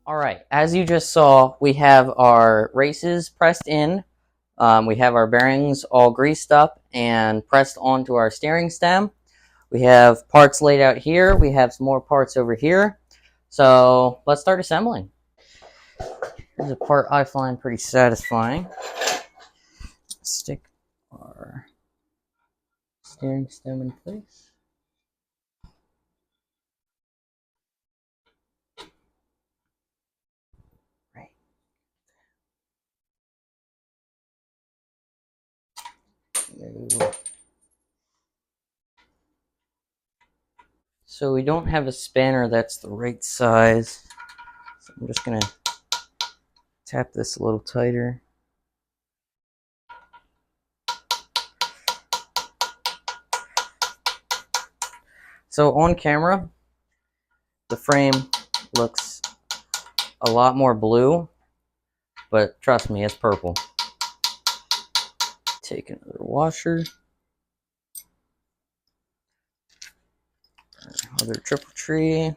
All right, as you just saw, we have our races pressed in. We have our bearings all greased up and pressed onto our steering stem. We have parts laid out here. We have some more parts over here. So let's start assembling. Here's a part I find pretty satisfying. Stick our steering stem in place. Right. So we don't have a spanner that's the right size. So I'm just gonna tap this a little tighter. So on camera, the frame looks a lot more blue, but trust me, it's purple. Take another washer. Another triple tree.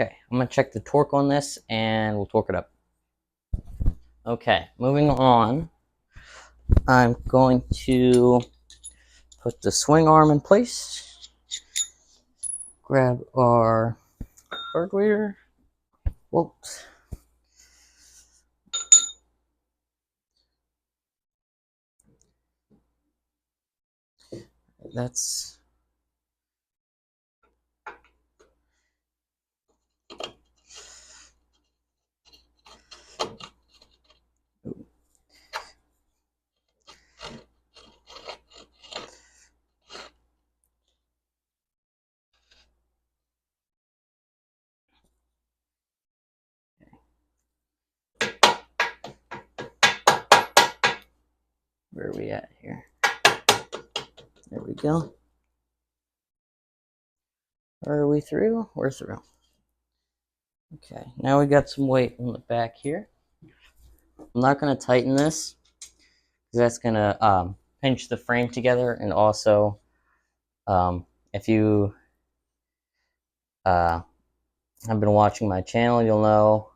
Okay, I'm gonna check the torque on this and we'll torque it up. Okay, moving on. I'm going to put the swing arm in place. Grab our hardware. Whoops. That's where are we at here? There we go. Are we through? We're through. Okay, now we got some weight on the back here. I'm not going to tighten this because that's going to pinch the frame together, and also if you have been watching my channel, you'll know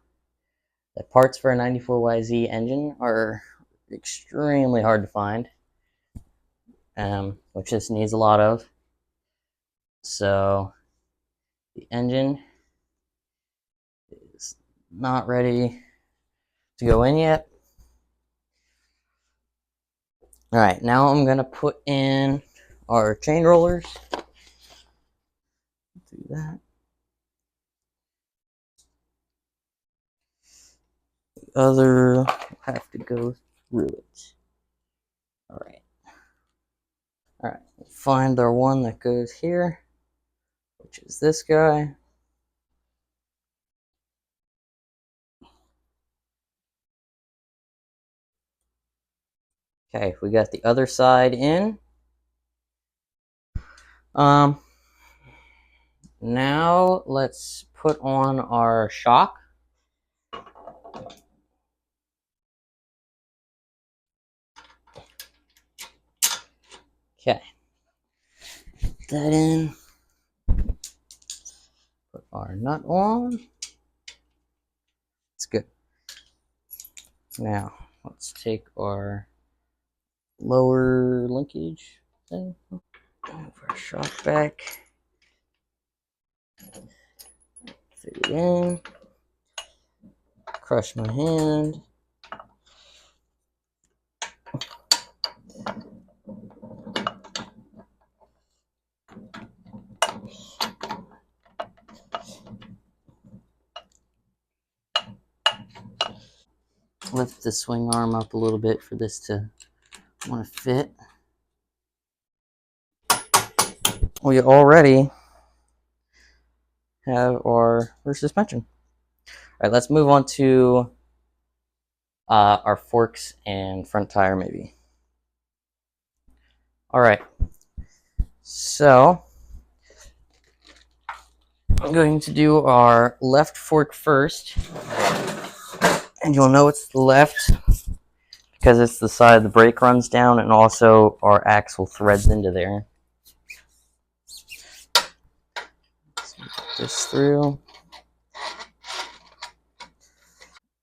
that parts for a 94 YZ engine are extremely hard to find, which this needs a lot of. So the engine is not ready to go in yet. All right, now I'm gonna put in our chain rollers. Do that. The other will have to go through it. All right. All right, find our one that goes here, which is this guy. Okay, we got the other side in. Now let's put on our shock. Okay. Put that in. Put our nut on. It's good. Now let's take our lower linkage thing. Move our shock back. Fit it in. Crush my hand. Lift the swing arm up a little bit for this to want to fit. We already have our rear suspension. All right, let's move on to our forks and front tire maybe. All right, so I'm going to do our left fork first, and you'll know it's the left because it's the side the brake runs down, and also our axle threads into there. Let's get this through.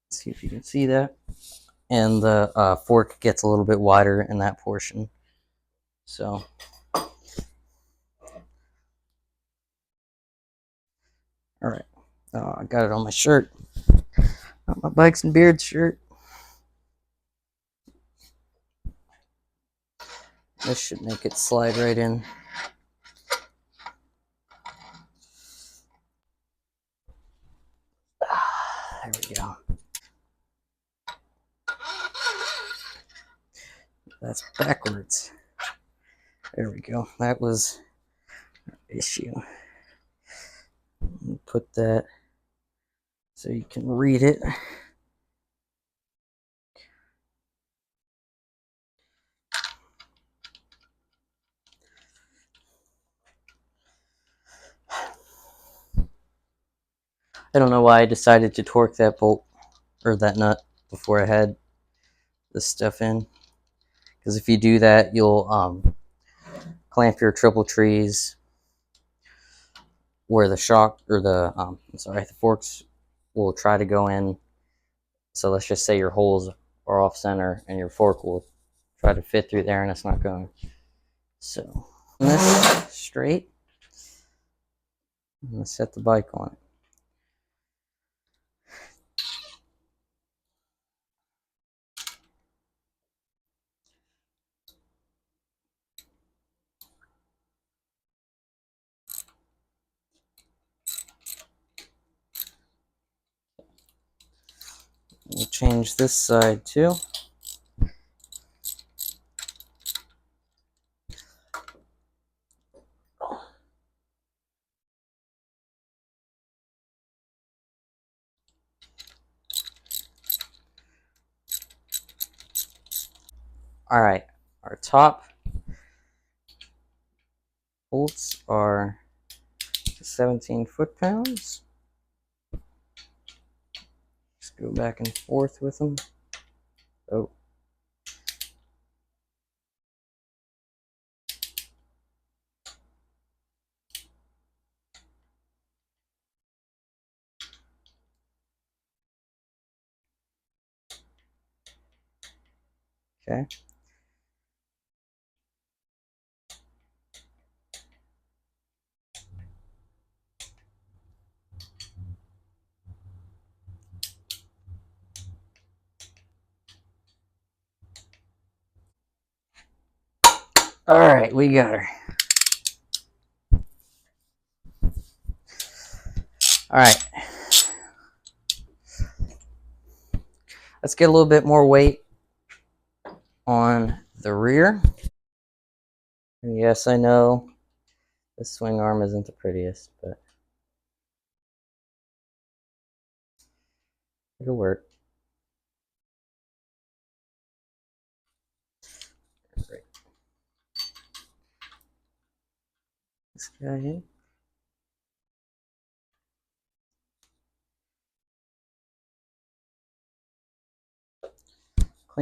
Let's see if you can see that. And the fork gets a little bit wider in that portion. So, all right. I got it on my shirt. Not my Bikes and Beards shirt. This should make it slide right in. There we go. That's backwards. There we go. That was an issue. Put that so you can read it. I don't know why I decided to torque that bolt or that nut before I had this stuff in. Because if you do that, you'll clamp your triple trees where the shock or the forks will try to go in. So let's just say your holes are off center and your fork will try to fit through there and it's not going. So this straight. I'm gonna set the bike on it. We'll change this side too. All right, our top bolts are 17 foot-pounds. Just go back and forth with them. Oh. Okay. All right, we got her. All right. Let's get a little bit more weight on the rear. And yes, I know the swing arm isn't the prettiest, but it'll work. Great. This guy in.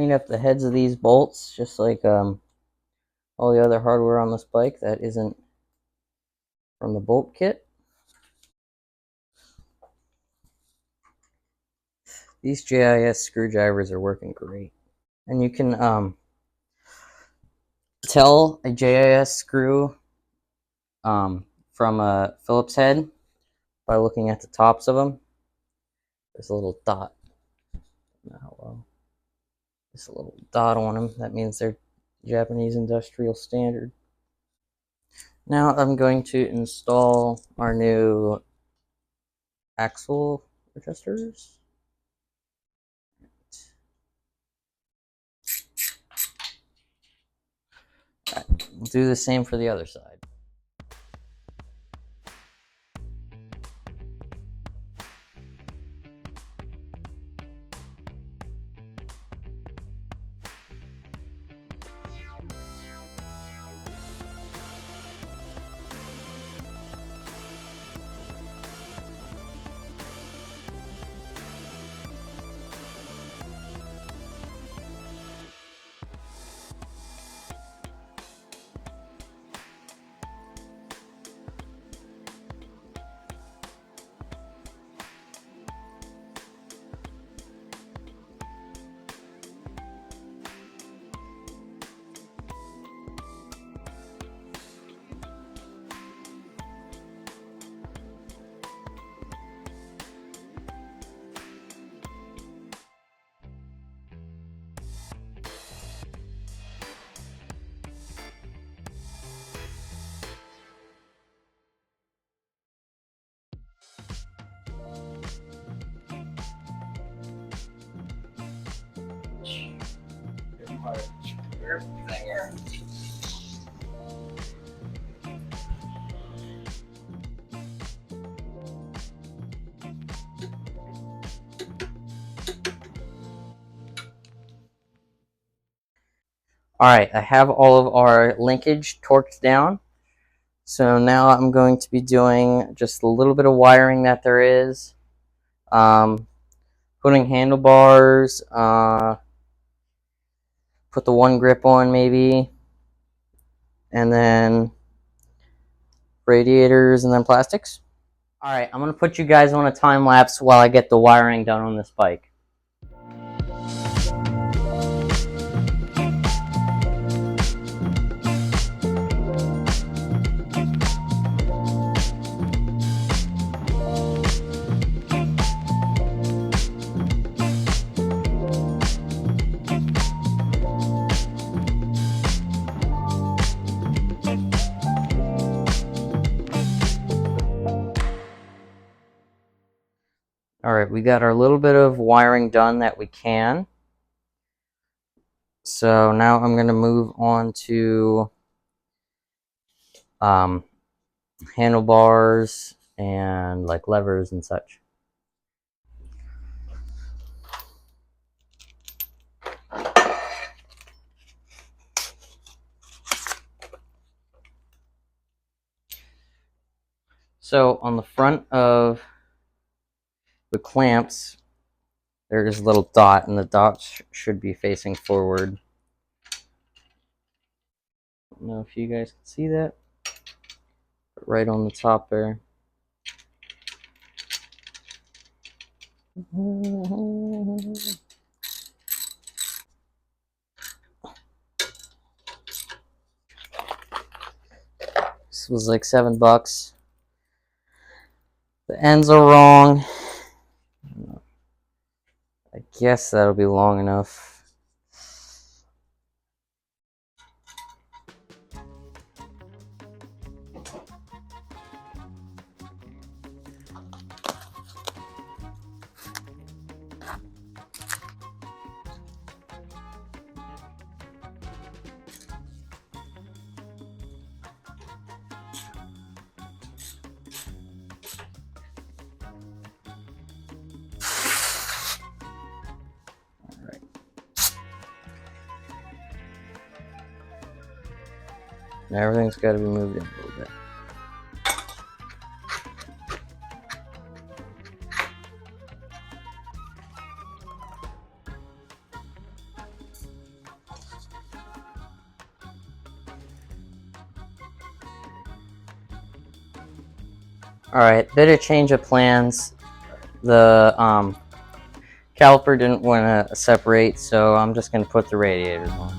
clean up the heads of these bolts, just like all the other hardware on this bike that isn't from the bolt kit. These JIS screwdrivers are working great. And you can tell a JIS screw from a Phillips head by looking at the tops of them. There's a little dot. How well. There's a little dot on them. That means they're Japanese industrial standard. Now I'm going to install our new axle adjusters. Right, we'll do the same for the other side. Alright, I have all of our linkage torqued down. So now I'm going to be doing just a little bit of wiring that there is. Putting handlebars, put the one grip on maybe, and then radiators and then plastics. Alright, I'm going to put you guys on a time lapse while I get the wiring done on this bike. Alright, we got our little bit of wiring done that we can. So now I'm going to move on to handlebars and like levers and such. So on the front of the clamps, there's a little dot, and the dot should be facing forward. I don't know if you guys can see that, but right on the top there. This was like $7. The ends are wrong. I guess that'll be long enough. Now everything's got to be moved in a little bit. Alright, bit of change of plans. The caliper didn't want to separate, so I'm just going to put the radiators on.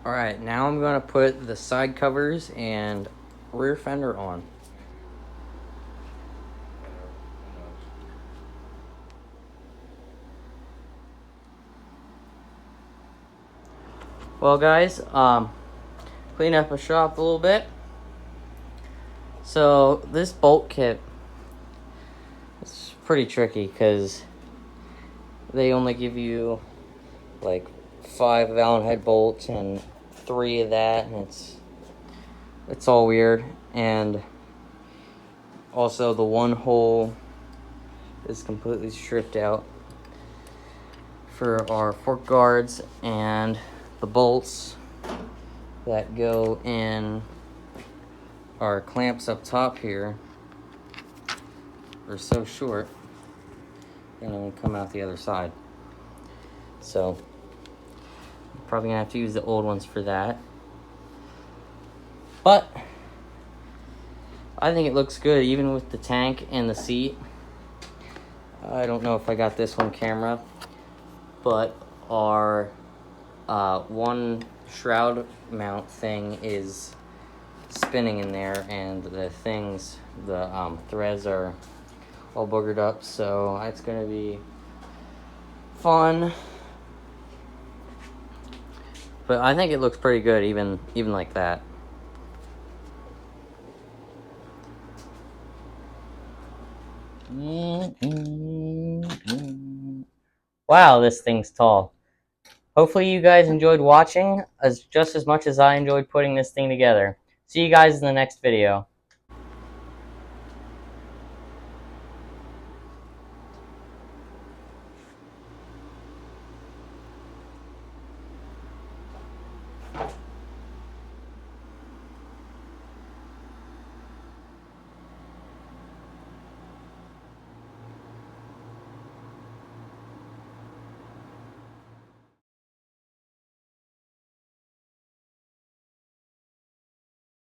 Alright, now I'm going to put the side covers and rear fender on. Well guys, clean up a shop a little bit. So this bolt kit is pretty tricky because they only give you like 5 Allen head bolts and 3 of that, and it's all weird. And also the one hole is completely stripped out for our fork guards, and the bolts that go in our clamps up top here are so short and then come out the other side. So probably gonna have to use the old ones for that, but I think it looks good even with the tank and the seat. I don't know if I got this on camera, but our one shroud mount thing is spinning in there, and the threads are all boogered up, so it's gonna be fun. But I think it looks pretty good even like that. Wow, this thing's tall. Hopefully you guys enjoyed watching just as much as I enjoyed putting this thing together. See you guys in the next video.